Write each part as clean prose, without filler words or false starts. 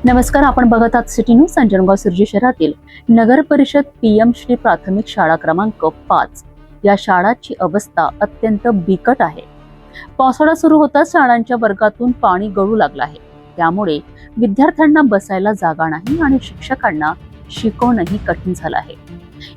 नमस्कार, आपण बघत आहात सिटी न्यूज. अंजनगाव सुर्जी शहरातील नगर परिषद पीएम श्री प्राथमिक शाळा क्रमांक 5 या शाळाची अवस्था अत्यंत बिकट आहे. पावसाळा सुरू होताच शाळांच्या वर्गातून पाणी गळू लागलं आहे. त्यामुळे विद्यार्थ्यांना बसायला जागा नाही आणि शिक्षकांना शिकवणंही कठीण झालं आहे.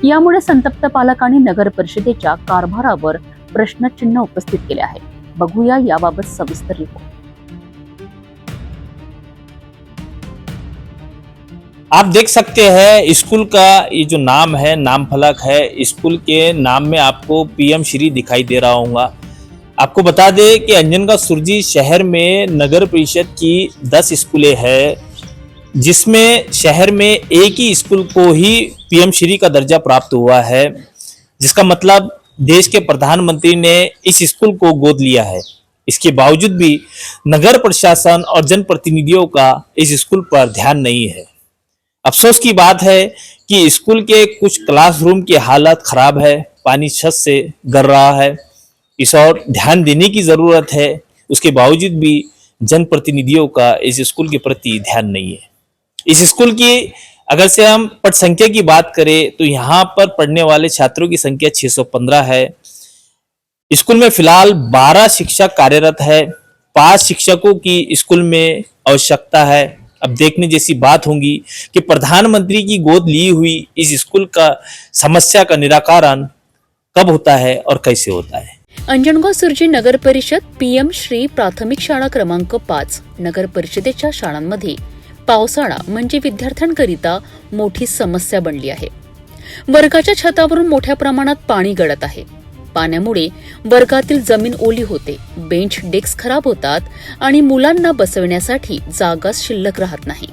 यामुळे संतप्त पालकांनी नगर परिषदेच्या कारभारावर प्रश्नचिन्ह उपस्थित केले आहे. बघूया याबाबत सविस्तर रिपोर्ट. आप देख सकते हैं स्कूल का ये जो नाम है, नाम फलक है, स्कूल के नाम में आपको पीएम श्री दिखाई दे रहा होगा। आपको बता दें कि अंजनगांव सुरजी शहर में नगर परिषद की 10 स्कूलें हैं, जिसमें शहर में एक ही स्कूल को ही पीएम श्री का दर्जा प्राप्त हुआ है, जिसका मतलब देश के प्रधानमंत्री ने इस स्कूल को गोद लिया है। इसके बावजूद भी नगर प्रशासन और जनप्रतिनिधियों का इस स्कूल पर ध्यान नहीं है। अफसोस की बात है कि स्कूल के कुछ क्लासरूम की हालत खराब है, पानी छत से गिर रहा है। इस और ध्यान देने की जरूरत है। उसके बावजूद भी जनप्रतिनिधियों का इस स्कूल के प्रति ध्यान नहीं है। इस स्कूल की अगर से हम पद संख्या की बात करें तो यहाँ पर पढ़ने वाले छात्रों की संख्या 615 है। स्कूल में फिलहाल 12 शिक्षक कार्यरत है। 5 शिक्षकों की स्कूल में आवश्यकता है। अब देखने जैसी बात होगी कि प्रधानमंत्री की गोद ली हुई इस स्कूल का समस्या का निराकरण कब होता है और कैसे होता है। अंजनगाव सुर्जी नगर परिषद पीएम श्री प्राथमिक शाळा क्रमांक 5 नगर परिषदेच्या शाळांमध्ये पावसाळा म्हणजे विद्यार्थ्यांकरिता मोठी समस्या बनली आहे. वर्गाच्या छतावरून मोठ्या प्रमाणात पाणी गळत आहे. पाण्यामुळे वर्गातील जमीन ओली होते, बेंच डेस्क खराब होतात आणि मुलांना बसवण्यासाठी जागाच शिल्लक राहत नाही.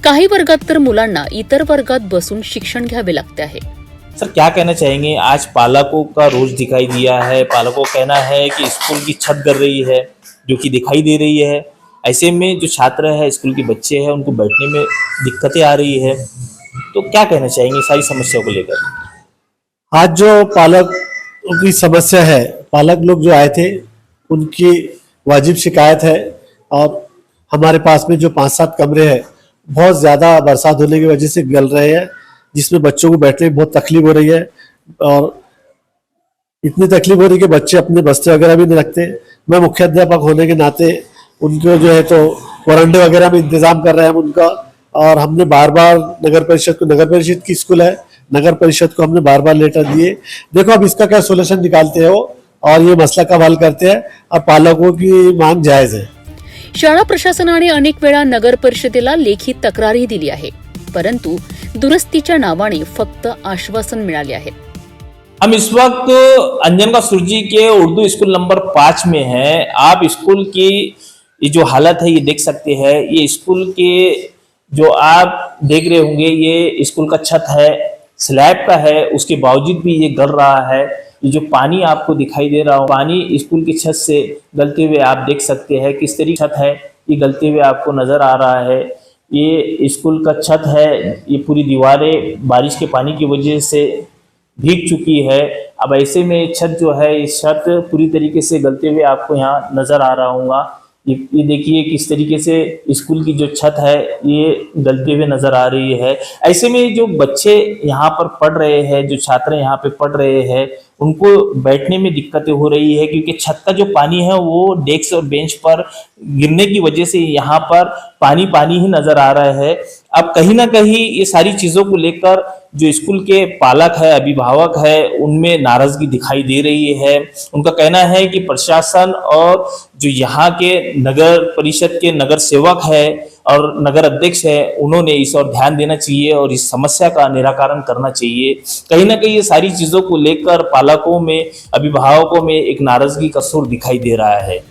काही वर्गात तर मुलांना इतर वर्गात बसून शिक्षण घ्यावे लागते आहे. सर, क्या कहना चाहेंगे? आज पालकों का रोज दिखाई दिया है। पालकों का कहना है कि स्कूल की छत गिर रही है, जो कि दिखाई दे रही है। ऐसे में जो छात्र है, स्कूल के बच्चे हैं, उनको बैठने में दिक्कतें आ रही है। तो क्या कहना चाहेंगे सारी समस्याओं को लेकर? आज जो पालक की समस्या है, पालक लोग जो आए थे उनकी वाजिब शिकायत है। और हमारे पास में जो 5-7 कमरे हैं बहुत ज़्यादा बरसात होने की वजह से गल रहे हैं, जिसमें बच्चों को बैठने में बहुत तकलीफ हो रही है। और इतनी तकलीफ हो रही है कि बच्चे अपने बस्ते वगैरह भी नहीं रखते। मैं मुख्य अध्यापक होने के नाते उनको जो है तो वरांडे वगैरह में इंतजाम कर रहे हैं हम उनका। और हमने बार बार नगर परिषद की स्कूल है, नगर परिषद को हमने बार बार लेटर दिए। देखो अब इसका क्या सोल्यूशन निकालते हैं वो, और ये मसला कब हल करते हैं। अब पालकों की मांग जायज है। शाळा प्रशासनाने अनेक वेळा नगर परिषदेला लेखी तक्रारही दिली आहे, परंतु दुरुस्तीच्या नावाने फक्त आश्वासन मिळाले आहे. हम इस वक्त अंजनगांव सुरजी के उर्दू स्कूल नंबर 5 में हैं। आप स्कूल की ये जो हालत है ये देख सकते हैं। ये स्कूल के जो आप देख रहे होंगे, ये स्कूल का छत है, स्लैब का है, उसके बावजूद भी ये गल रहा है। ये जो पानी आपको दिखाई दे रहा हो, पानी स्कूल की छत से गलते हुए आप देख सकते हैं। किस तरीके छत है ये गलते हुए आपको नजर आ रहा है। ये स्कूल का छत है, ये पूरी दीवारें बारिश के पानी की वजह से भीग चुकी है। अब ऐसे में छत जो है, इस छत पूरी तरीके से गलते हुए आपको यहाँ नजर आ रहा होगा। ये देखिए किस तरीके से स्कूल की जो छत है ये गलते हुए नजर आ रही है। ऐसे में जो बच्चे यहाँ पर पढ़ रहे हैं, जो छात्र यहाँ पे पढ़ रहे हैं, उनको बैठने में दिक्कतें हो रही है, क्योंकि छत का जो पानी है वो डेस्क और बेंच पर गिरने की वजह से यहाँ पर पानी पानी ही नजर आ रहा है। अब कहीं ना कहीं ये सारी चीजों को लेकर जो स्कूल के पालक है, अभिभावक है, उनमें नाराजगी दिखाई दे रही है। उनका कहना है कि प्रशासन और जो यहाँ के नगर परिषद के नगर सेवक है और नगर अध्यक्ष है, उन्होंने इस और ध्यान देना चाहिए और इस समस्या का निराकरण करना चाहिए। कहीं ना कहीं ये सारी चीजों को लेकर पालकों में, अभिभावकों में एक नाराजगी का सुर दिखाई दे रहा है।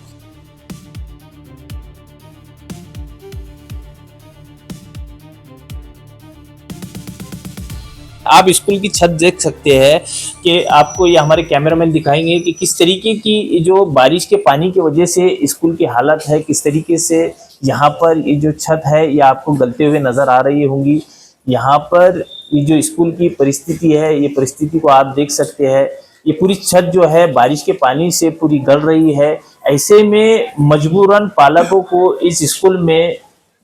आप स्कूल की छत देख सकते हैं कि आपको ये हमारे कैमरामैन दिखाएंगे कि किस तरीके की जो बारिश के पानी की वजह से स्कूल की हालत है, किस तरीके से यहाँ पर ये जो छत है ये आपको गलते हुए नजर आ रही होंगी। यहाँ पर ये जो स्कूल की परिस्थिति है, ये परिस्थिति को आप देख सकते हैं। ये पूरी छत जो है बारिश के पानी से पूरी गल रही है। ऐसे में मजबूरन पालकों को इस स्कूल में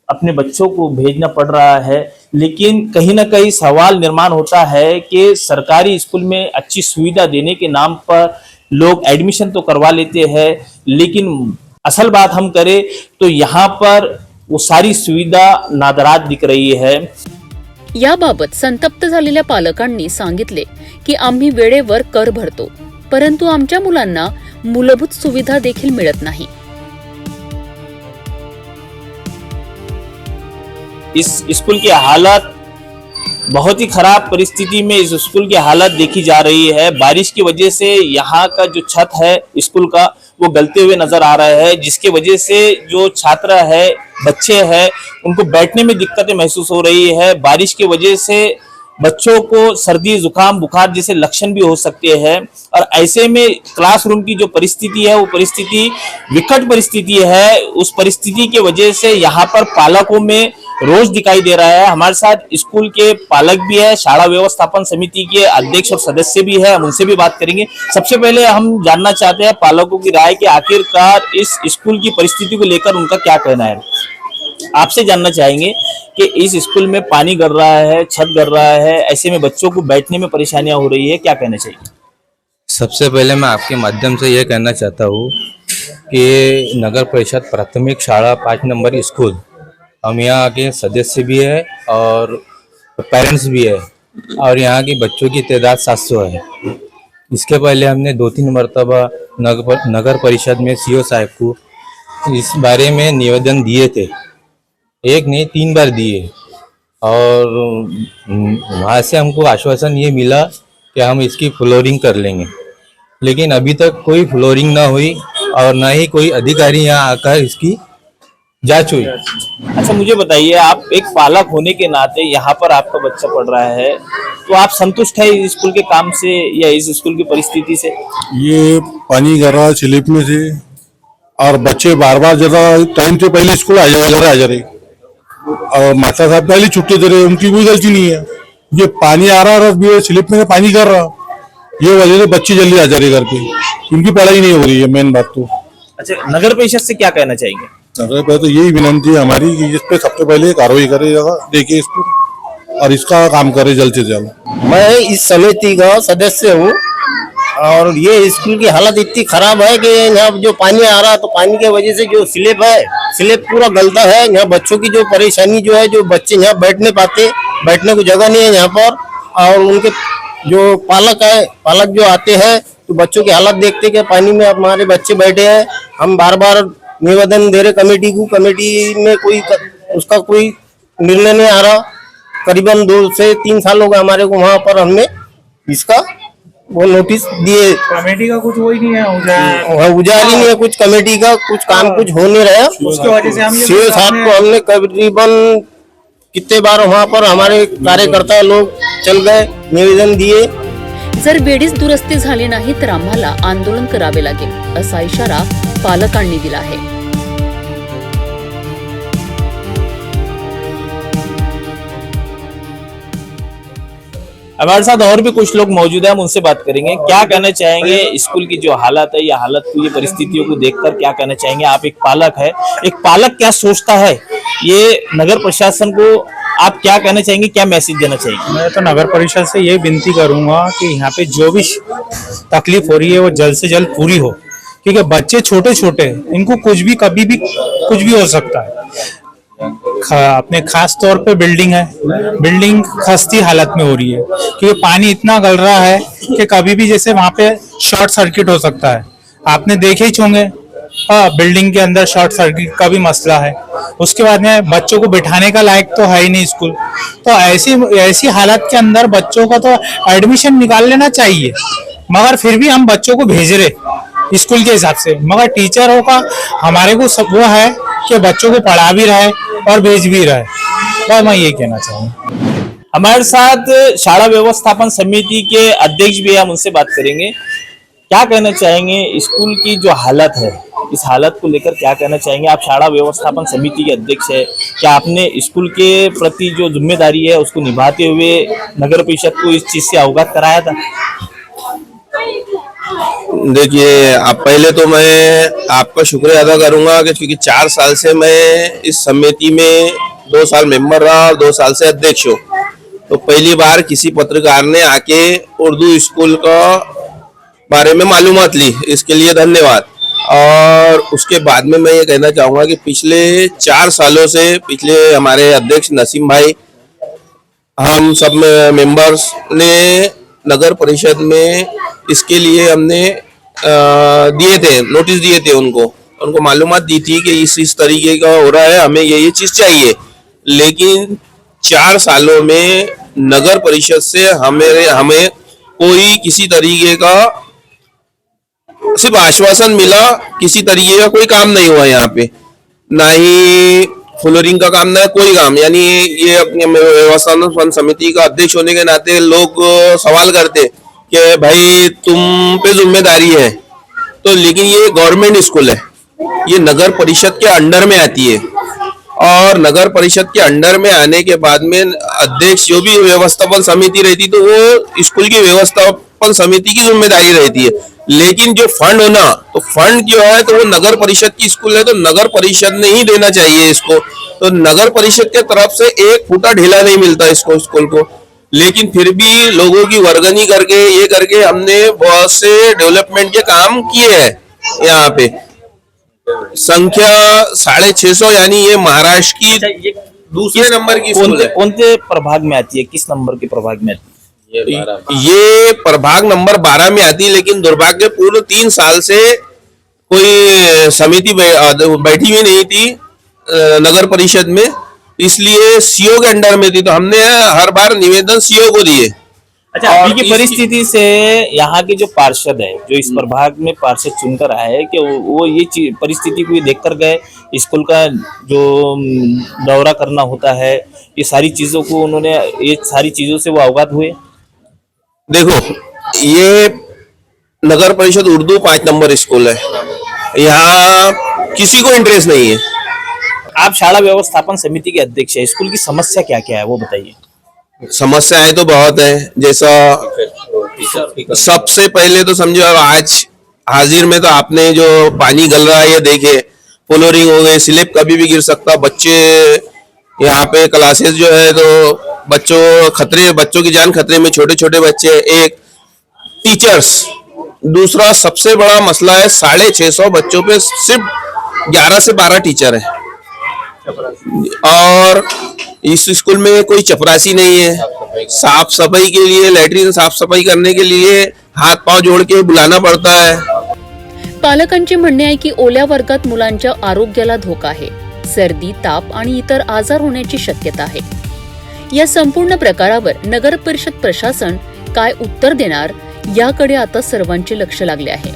अपने बच्चों को भेजना पड़ रहा है, लेकिन कहीं ना कहीं सवाल निर्माण होता है कि सरकारी स्कूल में अच्छी सुविधा देने के नाम पर लोग एडमिशन तो करवा लेते हैं, लेकिन असल बात हम करें तो यहाँ पर वो सारी सुविधा नादराज दिख रही है। याबाबत संतप्त झालेल्या पालकांनी सांगितले की आम्ही वेळेवर कर भरतो, परंतु आमच्या मुलांना मूलभूत सुविधा देखील मिळत नाही। इस स्कूल की हालत बहुत ही खराब परिस्थिति में इस स्कूल की हालत देखी जा रही है। बारिश की वजह से यहाँ का जो छत है स्कूल का वो गलते हुए नजर आ रहा है, जिसके वजह से जो छात्र है, बच्चे हैं, उनको बैठने में दिक्कतें महसूस हो रही है। बारिश की वजह से बच्चों को सर्दी जुकाम बुखार जैसे लक्षण भी हो सकते हैं, और ऐसे में क्लासरूम की जो परिस्थिति है वो परिस्थिति विकट परिस्थिति है। उस परिस्थिति की वजह से यहाँ पर पालकों में रोष दिखाई दे रहा है। हमारे साथ स्कूल के पालक भी है, शाला व्यवस्थापन समिति के अध्यक्ष और सदस्य भी है, हम उनसे भी बात करेंगे। सबसे पहले हम जानना चाहते हैं पालकों की राय कि आखिरकार इस स्कूल की परिस्थिति को लेकर उनका क्या कहना है। आपसे जानना चाहेंगे कि इस स्कूल में पानी गिर रहा है, छत गिर रहा है, ऐसे में बच्चों को बैठने में परेशानियां हो रही है, क्या कहना चाहिए? सबसे पहले मैं आपके माध्यम से ये कहना चाहता हूँ कि नगर परिषद प्राथमिक शाला 5 नंबर स्कूल, हम यहाँ के सदस्य भी है और पेरेंट्स भी है, और यहाँ की बच्चों की तादाद 700 है। इसके पहले हमने 2-3 मरतबा नगर परिषद में सीओ साहब को इस बारे में निवेदन दिए थे, एक नहीं 3 बार दिए, और वहाँ से हमको आश्वासन ये मिला कि हम इसकी फ्लोरिंग कर लेंगे, लेकिन अभी तक कोई फ्लोरिंग ना हुई और ना ही कोई अधिकारी यहाँ आकर इसकी जांच हुई। अच्छा, मुझे बताइए, आप एक पालक होने के नाते यहाँ पर आपका बच्चा पढ़ रहा है, तो आप संतुष्ट है इस स्कूल के काम से या इस स्कूल की परिस्थिति से? ये पानी गिर रहा स्लिप में से, और बच्चे बार बार जरा टाइम से पहले स्कूल आ जा रहे, और माता साहब पहले छुट्टी दे रहे, उनकी कोई गलती नहीं है। ये पानी आ रहा है, स्लिप में पानी गिर रहा, ये वजह से बच्चे जल्दी आ जा रहे घर पे, उनकी पढ़ाई नहीं हो रही है, मेन बात तो। अच्छा, नगर परिषद से क्या कहना चाहेंगे? नगर पे तो यही विनंती है हमारी कि इस पे सबसे पहले कार्रवाई करे, देखिए इसको, और इसका काम करे जल्द से जल्द। मैं इस समिति का सदस्य हूँ, और ये स्कूल की हालत इतनी खराब है कि यहाँ जो पानी आ रहा है तो पानी की वजह से जो स्लिप है, स्लिप पूरा गलता है। यहाँ बच्चों की जो परेशानी जो है, जो बच्चे यहाँ बैठ नहीं पाते, बैठने को जगह नहीं है यहाँ पर, और उनके जो पालक है, पालक जो आते हैं तो बच्चों की हालत देखते कि पानी में हमारे बच्चे बैठे हैं। हम बार बार निवेदन दे रहे कमेटी को, कमेटी में उसका कोई निर्णय नहीं आ रहा। करीबन 2 से 3 साल हो गए हमारे को, वहाँ पर हमने इसका वो नोटिस दिए, कमेटी का कुछ वही नहीं है, उजारी नहीं है कुछ, कमेटी का कुछ काम कुछ हो नहीं रहा। उसकी वजह से हम सीओ साहब को हमने करीबन कितने बार वहाँ पर हमारे कार्यकर्ता लोग चल गए, निवेदन दिए। जर वेळीच दुरुस्ती झाली नाही तर आम्हाला आंदोलन करावे लागेल, असा इशारा पालकांनी दिला आहे। हमारे साथ और भी कुछ लोग मौजूद हैं, हम उनसे बात करेंगे। क्या कहना चाहेंगे स्कूल की जो हालत है, या हालत को, ये परिस्थितियों को देखकर क्या कहना चाहेंगे? आप एक पालक है, एक पालक क्या सोचता है, ये नगर प्रशासन को आप क्या कहना चाहेंगे, क्या मैसेज देना चाहेंगे? मैं तो नगर परिषद से ये विनती करूंगा कि यहाँ पे जो भी तकलीफ हो रही है वो जल्द से जल्द पूरी हो, क्योंकि बच्चे छोटे छोटे, इनको कुछ भी कभी भी कुछ भी हो सकता है। अपने खास तौर पे बिल्डिंग खस्ती हालत में हो रही है, क्योंकि पानी इतना गल रहा है कि कभी भी जैसे वहां पे शॉर्ट सर्किट हो सकता है। आपने देखे ही होंगे, बिल्डिंग के अंदर शॉर्ट सर्किट का भी मसला है। उसके बाद में बच्चों को बिठाने का लायक तो है ही नहीं स्कूल, तो ऐसी हालत के अंदर बच्चों का तो एडमिशन निकाल लेना चाहिए, मगर फिर भी हम बच्चों को भेज रहे स्कूल के हिसाब से, मगर टीचरों का हमारे को सब वो है कि बच्चों को पढ़ा भी रहा है और भेज भी रहा है, तो मैं ये कहना चाहूँगा। हमारे साथ शाला व्यवस्थापन समिति के अध्यक्ष भी, हम उनसे बात करेंगे। क्या कहना चाहेंगे स्कूल की जो हालत है, इस हालत को लेकर क्या कहना चाहेंगे? आप शाला व्यवस्थापन समिति के अध्यक्ष है, क्या आपने स्कूल के प्रति जो जिम्मेदारी है उसको निभाते हुए नगर परिषद को इस चीज से अवगत कराया था? देखिए, आप पहले तो मैं आपका शुक्रिया अदा करूंगा कि क्योंकि 4 साल से मैं इस समिति में 2 साल मेंबर रहा और 2 साल से अध्यक्ष हूँ। तो पहली बार किसी पत्रकार ने आके उर्दू स्कूल का बारे में मालूमात ली, इसके लिए धन्यवाद। और उसके बाद में मैं ये कहना चाहूँगा कि पिछले 4 सालों से पिछले हमारे अध्यक्ष नसीम भाई, हम सब मेंबर्स ने नगर परिषद में इसके लिए हमने दिए थे, नोटिस दिए थे उनको मालूमात दी थी कि इस तरीके का हो रहा है, हमें ये चीज चाहिए। लेकिन 4 सालों में नगर परिषद से हमें कोई किसी तरीके का सिर्फ आश्वासन मिला, किसी तरीके का कोई काम नहीं हुआ यहाँ पे, ना ही फ्लोरिंग का काम, ना कोई काम। यानी ये अपनी व्यवस्थापन समिति का अध्यक्ष होने के नाते लोग सवाल करते कि भाई तुम पे जिम्मेदारी है, तो लेकिन ये गवर्नमेंट स्कूल है, ये नगर परिषद के अंडर में आती है। और नगर परिषद के अंडर में आने के बाद में अध्यक्ष जो भी व्यवस्थापन समिति रहती, तो वो स्कूल की व्यवस्थापन समिति की जिम्मेदारी रहती है। लेकिन जो फंड होना, तो फंड जो है तो वो नगर परिषद की स्कूल है, तो नगर परिषद ने ही देना चाहिए इसको। तो नगर परिषद के तरफ से एक फूटा ढीला नहीं मिलता इसको, स्कूल को। लेकिन फिर भी लोगों की वर्गनी करके ये करके हमने बहुत से डेवलपमेंट के काम किए हैं। यहाँ पे संख्या 650, यानी ये महाराष्ट्र की ये दूसरे नंबर की स्कूल है। कौन से प्रभाग में आती है, किस नंबर के प्रभाग में आती है? ये प्रभाग नंबर 12 में आती है, लेकिन दुर्भाग्यपूर्ण 3 साल से कोई समिति बैठी हुई नहीं थी नगर परिषद में, इसलिए सीओ के अंडर में थी। तो हमने हर बार निवेदन सीओ को दिए। अच्छा, अभी की परिस्थिति से यहाँ के जो पार्षद है, जो इस प्रभाग में पार्षद चुनकर आए हैं, कि वो ये परिस्थिति को देखकर गए, स्कूल का जो दौरा करना होता है, ये सारी चीजों को उन्होंने, ये सारी चीजों से वो अवगत हुए। देखो, ये नगर परिषद उर्दू 5 नंबर स्कूल है, यहाँ किसी को इंटरेस्ट नहीं है। आप शाला व्यवस्थापन समिति के अध्यक्ष है, स्कूल की समस्या क्या क्या है वो बताइए। समस्याएं तो बहुत है, जैसा सबसे पहले तो समझो, आज हाजिर में तो आपने जो पानी गल रहा है ये देखे, फ्लोरिंग हो गई, स्लिप कभी भी गिर सकता। बच्चे यहाँ पे क्लासेस जो है तो बच्चों की जान खतरे में, छोटे छोटे बच्चे, एक टीचर्स। दूसरा सबसे बड़ा मसला है 650 बच्चों पे सिर्फ 11 से 12 टीचर है, और इस स्कूल में कोई चपरासी नहीं है। साफ सफाई के लिए, लैट्रिन साफ सफाई करने के लिए हाथ पांव जोड़ के बुलाना पड़ता है। पालकांचे म्हणणे आहे की ओल्या वर्गात मुलांच्या आरोग्याला धोका आहे, सर्दी, ताप आणि इतर आजार होण्याची शक्यता आहे। या संपूर्ण प्रकारावर नगर परिषद प्रशासन काय उत्तर देणार याकडे आता सर्वांचे लक्ष लागले आहे।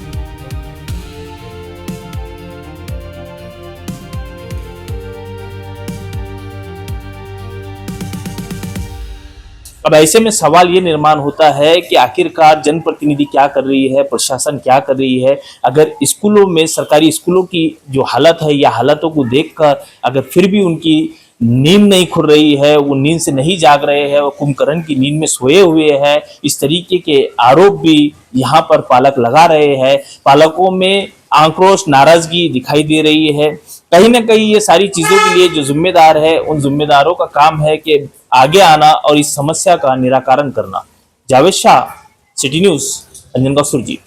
अब ऐसे में सवाल ये निर्माण होता है कि आखिरकार जनप्रतिनिधि क्या कर रही है, प्रशासन क्या कर रही है। अगर स्कूलों में, सरकारी स्कूलों की जो हालत है, या हालातों को देखकर अगर फिर भी उनकी नींद नहीं खुल रही है, वो नींद से नहीं जाग रहे हैं, वो कुंभकर्ण की नींद में सोए हुए हैं, इस तरीके के आरोप भी यहाँ पर पालक लगा रहे हैं। पालकों में आक्रोश, नाराजगी दिखाई दे रही है। कहीं ना कहीं ये सारी चीजों के लिए जो जिम्मेदार है, उन जिम्मेदारों का काम है कि आगे आना और इस समस्या का निराकरण करना। जावेद शाह, सिटी न्यूज, अंजनगांव सुरजी।